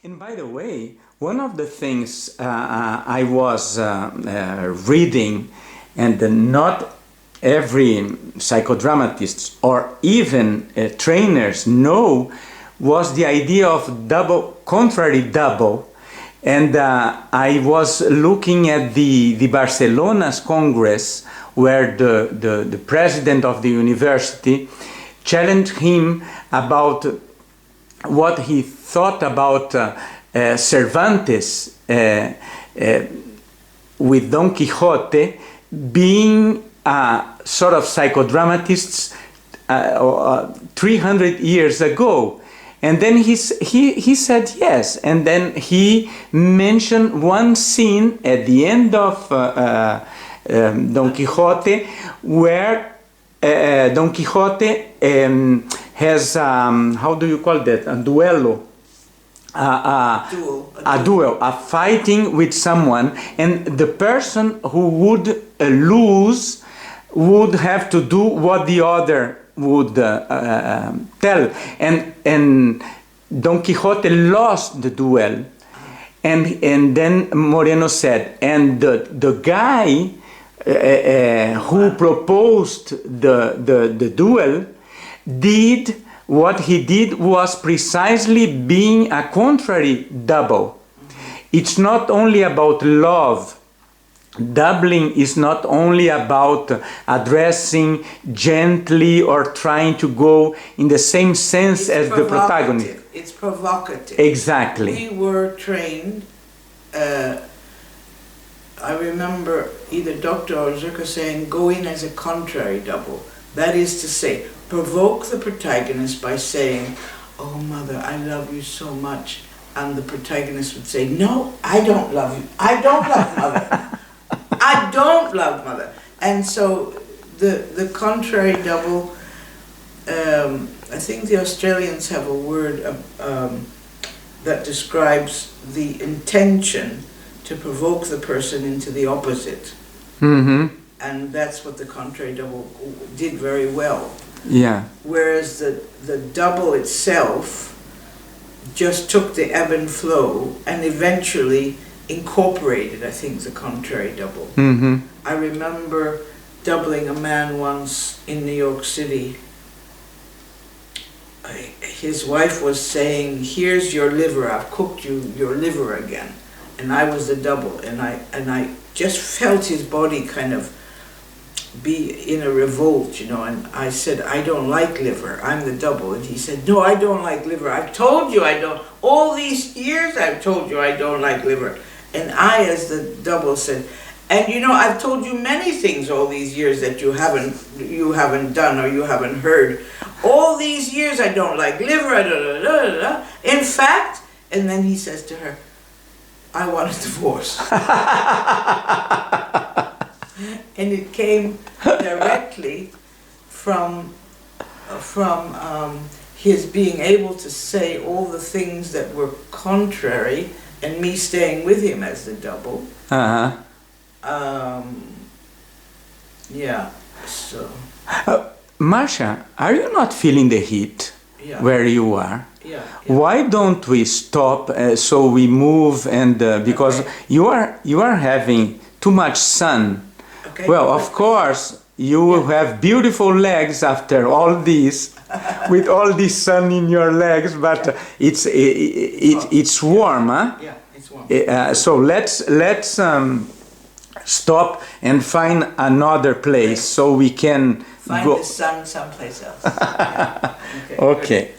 And by the way, one of the things I was reading, and not every psychodramatist or even trainers know, was the idea of double, contrary double. And I was looking at the Barcelona's Congress, where the president of the university challenged him about what he thought about Cervantes with Don Quixote being a sort of psychodramatist 300 years ago. And then he said yes, and then he mentioned one scene at the end of Don Quixote where Don Quixote has, how do you call that, a duelo, a fighting with someone, and the person who would lose would have to do what the other would tell, and Don Quixote lost the duel, and then Moreno said, and the guy who proposed the duel did what he did was precisely being a contrary double. It's not only about love. Doubling is not only about addressing gently or trying to go in the same sense as the protagonist. It's provocative. Exactly. We were trained, I remember either Dr. or Zucker saying, go in as a contrary double. That is to say, provoke the protagonist by saying, oh mother, I love you so much. And the protagonist would say, no, I don't love you. I don't love mother. I don't love mother. And so the contrary double, I think the Australians have a word that describes the intention to provoke the person into the opposite. Mm-hmm. And that's what the contrary double did very well. Yeah. Whereas the double itself just took the ebb and flow and eventually incorporated, I think, the contrary double. Mm-hmm. I remember doubling a man once in New York City. His wife was saying, here's your liver, I've cooked you your liver again. And I was the double, and I just felt his body kind of be in a revolt, you know, and I said, I don't like liver, I'm the double. And he said, no, I don't like liver. I've told you I don't. All these years I've told you I don't like liver. And I, as the double, said, and you know, I've told you many things all these years that you haven't done or you haven't heard. All these years I don't like liver, In fact, and then he says to her, I want a divorce. And it came directly from his being able to say all the things that were contrary, and me staying with him as the double. Uh-huh. Yeah, so. Marcia, are you not feeling the heat where you are? Yeah. Why don't we stop so we move, and because you are having too much sun. Okay. Well, of course, you will have beautiful legs after all this, with all this sun in your legs, but it's warm, huh? Yeah, it's warm. So let's stop and find another place so we can find go. the sun someplace else. Yeah. Okay.